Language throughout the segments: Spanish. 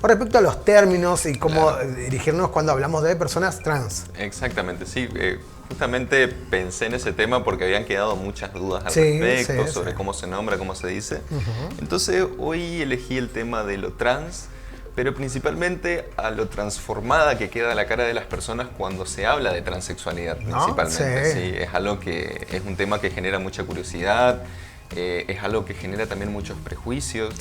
Con respecto a los términos y cómo dirigirnos cuando hablamos de personas trans. Exactamente, sí. Justamente pensé en ese tema porque habían quedado muchas dudas al respecto sobre cómo se nombra, cómo se dice. Entonces hoy elegí el tema de lo trans, pero principalmente a lo transformada que queda la cara de las personas cuando se habla de transexualidad, principalmente. Sí, es algo que es un tema que genera mucha curiosidad. Es algo que genera también muchos prejuicios.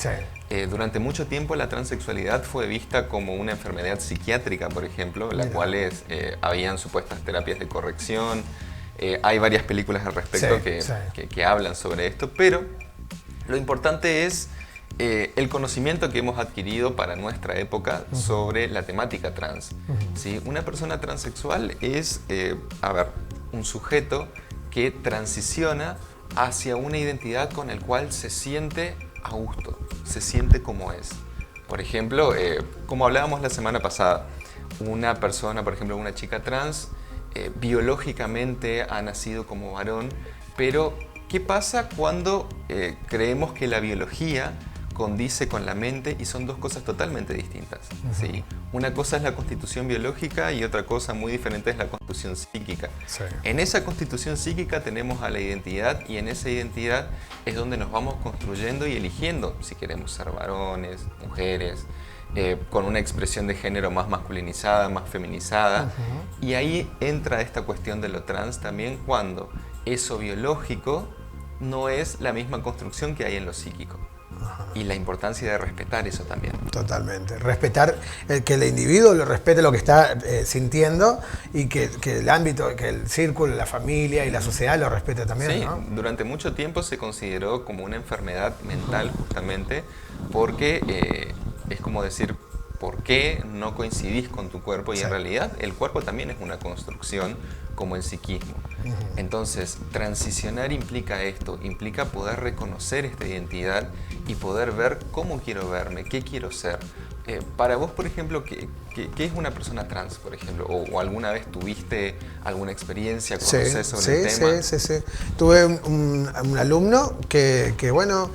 Durante mucho tiempo la transexualidad fue vista como una enfermedad psiquiátrica, por ejemplo, en la cual habían supuestas terapias de corrección. Hay varias películas al respecto que hablan sobre esto, pero lo importante es el conocimiento que hemos adquirido para nuestra época sobre la temática trans. ¿Sí? Una persona transexual es, un sujeto que transiciona hacia una identidad con el cual se siente a gusto, se siente como es. Por ejemplo, como hablábamos la semana pasada, una persona, por ejemplo, una chica trans, biológicamente ha nacido como varón, pero ¿qué pasa cuando creemos que la biología condice con la mente y son dos cosas totalmente distintas? ¿Sí? Una cosa es la constitución biológica y otra cosa muy diferente es la constitución psíquica. En esa constitución psíquica tenemos a la identidad y en esa identidad es donde nos vamos construyendo y eligiendo si queremos ser varones, mujeres, con una expresión de género más masculinizada, más feminizada. Y ahí entra esta cuestión de lo trans también cuando eso biológico no es la misma construcción que hay en lo psíquico. Y la importancia de respetar eso también. Totalmente. Respetar, que el individuo lo respete lo que está sintiendo y que el ámbito, que el círculo, la familia y la sociedad lo respete también, sí, ¿no? Durante mucho tiempo se consideró como una enfermedad mental justamente porque es como decir, ¿por qué no coincidís con tu cuerpo? Y en realidad el cuerpo también es una construcción como el psiquismo. Entonces, transicionar implica esto, implica poder reconocer esta identidad y poder ver cómo quiero verme, qué quiero ser. Para vos, por ejemplo, ¿qué es una persona trans, por ejemplo? ¿O alguna vez tuviste alguna experiencia, conocés sobre el tema? Sí. Tuve un alumno que bueno,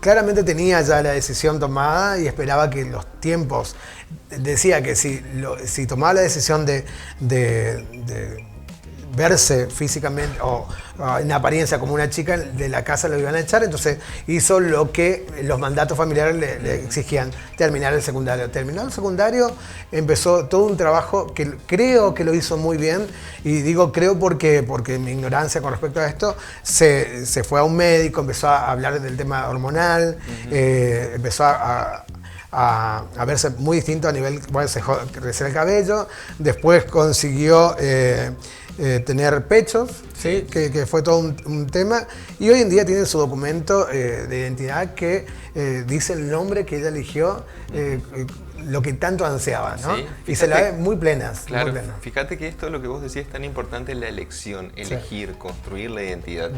claramente tenía ya la decisión tomada y esperaba que los tiempos, decía que si tomaba la decisión de verse físicamente o en apariencia como una chica, de la casa lo iban a echar, entonces hizo lo que los mandatos familiares le exigían, terminar el secundario. Terminó el secundario, empezó todo un trabajo que creo que lo hizo muy bien, y digo creo porque mi ignorancia con respecto a esto, se fue a un médico, empezó a hablar del tema hormonal, empezó a verse muy distinto a nivel, bueno, se dejó crecer el cabello, después consiguió tener pechos, ¿sí? Que fue todo un tema, y hoy en día tiene su documento de identidad que dice el nombre que ella eligió, lo que tanto ansiaba, ¿no? Sí, y se la ve muy plenas. Claro, muy plena. Fíjate que esto, lo que vos decís, es tan importante, la elección, elegir, construir la identidad.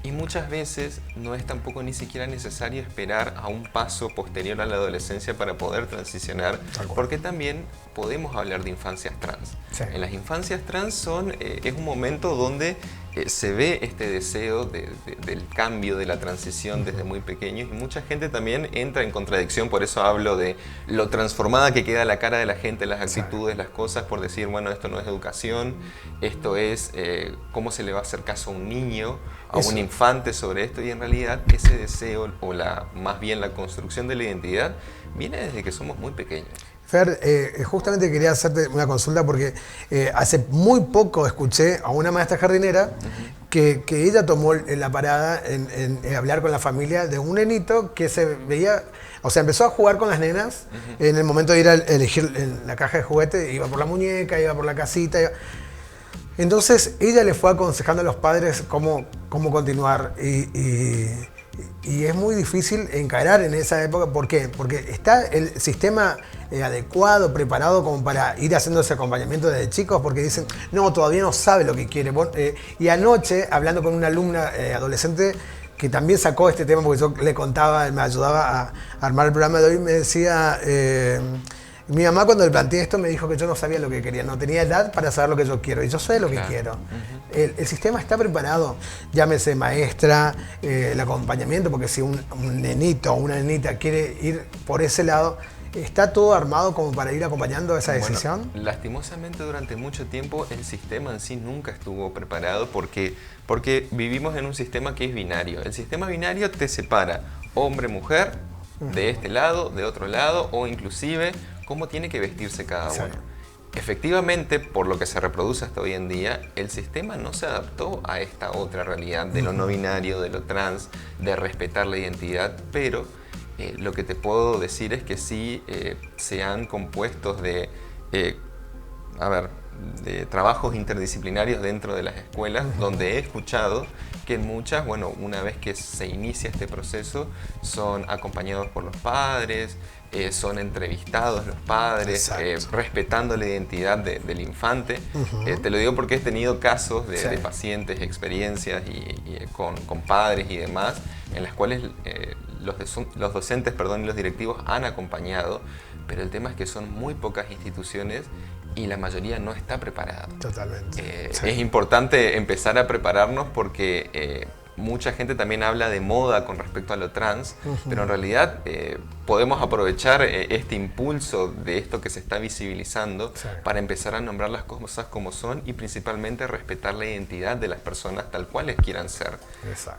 Y muchas veces no es tampoco ni siquiera necesario esperar a un paso posterior a la adolescencia para poder transicionar, porque también podemos hablar de infancias trans. En las infancias trans es un momento donde se ve este deseo del cambio, de la transición desde muy pequeños, y mucha gente también entra en contradicción. Por eso hablo de lo transformada que queda la cara de la gente, las actitudes, las cosas, por decir, bueno, esto no es educación, esto es cómo se le va a hacer caso a un niño, a un infante sobre esto, y en realidad ese deseo, o más bien la construcción de la identidad, viene desde que somos muy pequeños. Fer, justamente quería hacerte una consulta porque hace muy poco escuché a una maestra jardinera que ella tomó la parada en hablar con la familia de un nenito que se veía, o sea, empezó a jugar con las nenas en el momento de ir a elegir la caja de juguete, iba por la muñeca, iba por la casita. Entonces ella le fue aconsejando a los padres cómo continuar, y es muy difícil encarar en esa época. ¿Por qué? Porque está el sistema adecuado, preparado como para ir haciendo ese acompañamiento desde chicos, porque dicen, no, todavía no sabe lo que quiere. Y anoche, hablando con una alumna adolescente que también sacó este tema, porque yo le contaba, me ayudaba a armar el programa de hoy, me decía, mi mamá cuando le planteé esto me dijo que yo no sabía lo que quería, no tenía edad para saber lo que yo quiero, y yo sé lo que quiero. El sistema está preparado, llámese maestra, el acompañamiento, porque si un nenito o una nenita quiere ir por ese lado, ¿Está todo armado como para ir acompañando esa decisión? Bueno, lastimosamente durante mucho tiempo el sistema en sí nunca estuvo preparado porque vivimos en un sistema que es binario. El sistema binario te separa hombre-mujer de este lado, de otro lado, o inclusive cómo tiene que vestirse cada uno. Efectivamente, por lo que se reproduce hasta hoy en día, el sistema no se adaptó a esta otra realidad de lo no binario, de lo trans, de respetar la identidad, pero lo que te puedo decir es que sí se han compuestos de trabajos interdisciplinarios dentro de las escuelas, donde he escuchado que en muchas, bueno, una vez que se inicia este proceso, son acompañados por los padres, son entrevistados los padres, respetando la identidad del infante. Te lo digo porque he tenido casos de pacientes, experiencias con padres y demás, en las cuales los docentes y los directivos han acompañado, pero el tema es que son muy pocas instituciones y la mayoría no está preparada. Totalmente. Es importante empezar a prepararnos porque mucha gente también habla de moda con respecto a lo trans, pero en realidad podemos aprovechar este impulso de esto que se está visibilizando para empezar a nombrar las cosas como son y principalmente respetar la identidad de las personas tal cual quieran ser.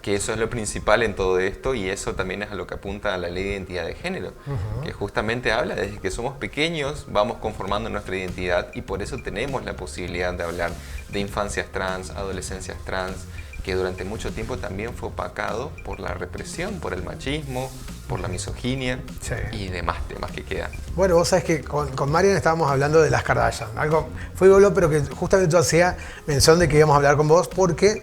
Que eso es lo principal en todo esto y eso también es a lo que apunta a la ley de identidad de género, que justamente habla desde que somos pequeños, vamos conformando nuestra identidad y por eso tenemos la posibilidad de hablar de infancias trans, adolescencias trans, que durante mucho tiempo también fue opacado por la represión, por el machismo, por la misoginia y demás temas que quedan. Bueno, vos sabés que con Marian estábamos hablando de las Kardashian, algo frívolo, pero que justamente yo hacía mención de que íbamos a hablar con vos porque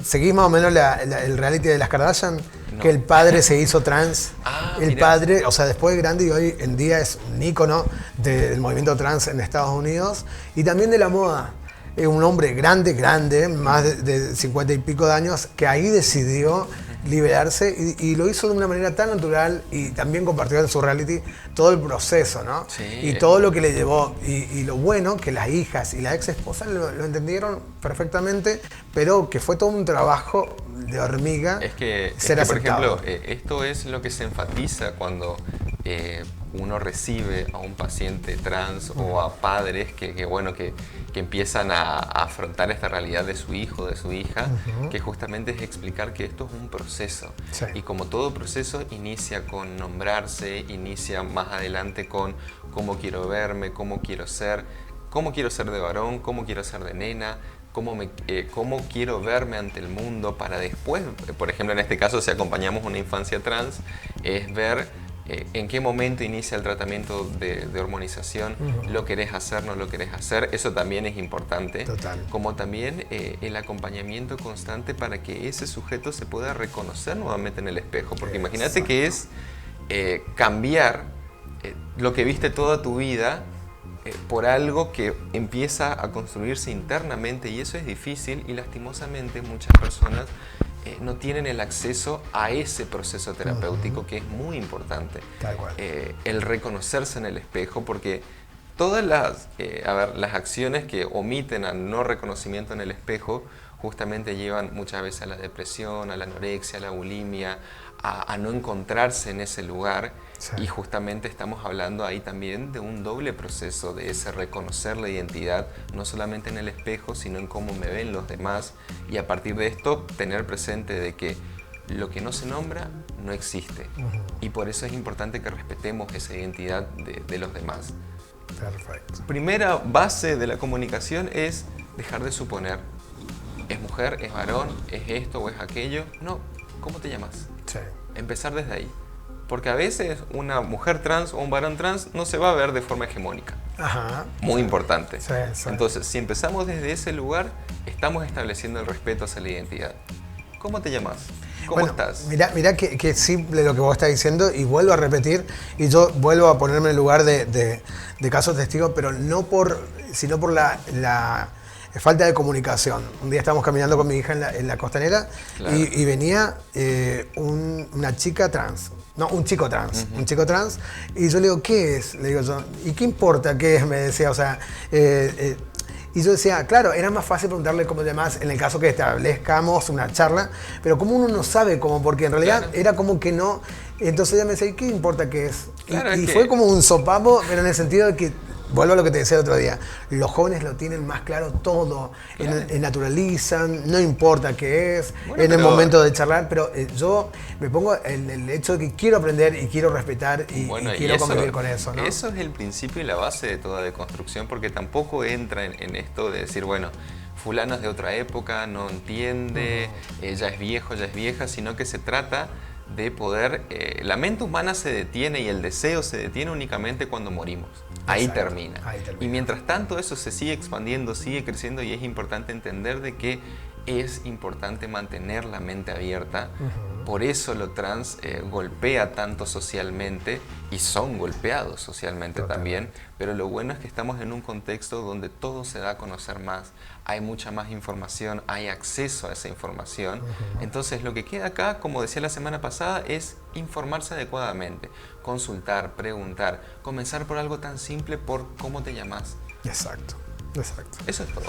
seguís más o menos el reality de las Kardashian, que el padre se hizo trans, el padre, o sea, después de grande y hoy en día es un ícono del movimiento trans en Estados Unidos y también de la moda. Un hombre grande, más de 50 y pico de años, que ahí decidió liberarse y lo hizo de una manera tan natural y también compartió en su reality todo el proceso, ¿no? Y todo lo que le llevó. Y lo bueno, que las hijas y la ex esposa lo entendieron perfectamente, pero que fue todo un trabajo de hormiga. Es que por ejemplo, esto es lo que se enfatiza cuando uno recibe a un paciente trans o a padres que empiezan a afrontar esta realidad de su hijo, de su hija, que justamente es explicar que esto es un proceso. Y como todo proceso inicia con nombrarse, inicia más adelante con cómo quiero verme, cómo quiero ser de varón, cómo quiero ser de nena, cómo quiero verme ante el mundo para después, por ejemplo en este caso si acompañamos una infancia trans, es ver en qué momento inicia el tratamiento de hormonización, lo querés hacer, no lo querés hacer, eso también es importante. Como también el acompañamiento constante para que ese sujeto se pueda reconocer nuevamente en el espejo, porque imagínate que es cambiar lo que viste toda tu vida por algo que empieza a construirse internamente y eso es difícil y lastimosamente muchas personas no tienen el acceso a ese proceso terapéutico que es muy importante. Tal cual. El reconocerse en el espejo, porque todas las acciones que omiten al no reconocimiento en el espejo justamente llevan muchas veces a la depresión, a la anorexia, a la bulimia, a no encontrarse en ese lugar. Y justamente estamos hablando ahí también de un doble proceso de ese reconocer la identidad, no solamente en el espejo, sino en cómo me ven los demás y a partir de esto tener presente de que lo que no se nombra no existe y por eso es importante que respetemos esa identidad de los demás. Perfecto. Primera base de la comunicación es dejar de suponer, ¿es mujer, es varón, es esto o es aquello? No, ¿cómo te llamas? Empezar desde ahí. Porque a veces una mujer trans o un varón trans no se va a ver de forma hegemónica. Muy importante. Entonces, si empezamos desde ese lugar, estamos estableciendo el respeto hacia la identidad. ¿Cómo te llamas? ¿Cómo estás? Mirá que simple lo que vos estás diciendo y vuelvo a repetir y yo vuelvo a ponerme en el lugar de caso testigo, pero sino por la falta de comunicación. Un día estábamos caminando con mi hija en la costanera y venía una chica trans. No, un chico trans. Un chico trans. Y yo le digo, ¿qué es? Le digo yo, ¿y qué importa qué es? Me decía, o sea... y yo decía, claro, era más fácil preguntarle cómo te llamas en el caso que establezcamos una charla, pero como uno no sabe cómo, porque en realidad era como que no... Entonces ella me decía, ¿y qué importa qué es? Claro, y fue como un sopapo, pero en el sentido de que, vuelvo a lo que te decía el otro día, los jóvenes lo tienen más claro todo, claro. Naturalizan, no importa qué es, bueno, en el momento de charlar, pero yo me pongo en el hecho de que quiero aprender y quiero respetar y quiero convivir con eso, ¿no? Eso es el principio y la base de toda deconstrucción, porque tampoco entra en esto de decir, bueno, fulano es de otra época, no entiende, ya es viejo, ya es vieja, sino que se trata de poder, la mente humana se detiene y el deseo se detiene únicamente cuando morimos. Ahí termina. Y mientras tanto eso se sigue expandiendo, sigue creciendo y es importante entender de que es importante mantener la mente abierta. Por eso lo trans golpea tanto socialmente y son golpeados socialmente también. Pero lo bueno es que estamos en un contexto donde todo se da a conocer más. Hay mucha más información, hay acceso a esa información. Entonces lo que queda acá, como decía la semana pasada, es informarse adecuadamente. Consultar, preguntar, comenzar por algo tan simple por cómo te llamas. Exacto. Eso es todo.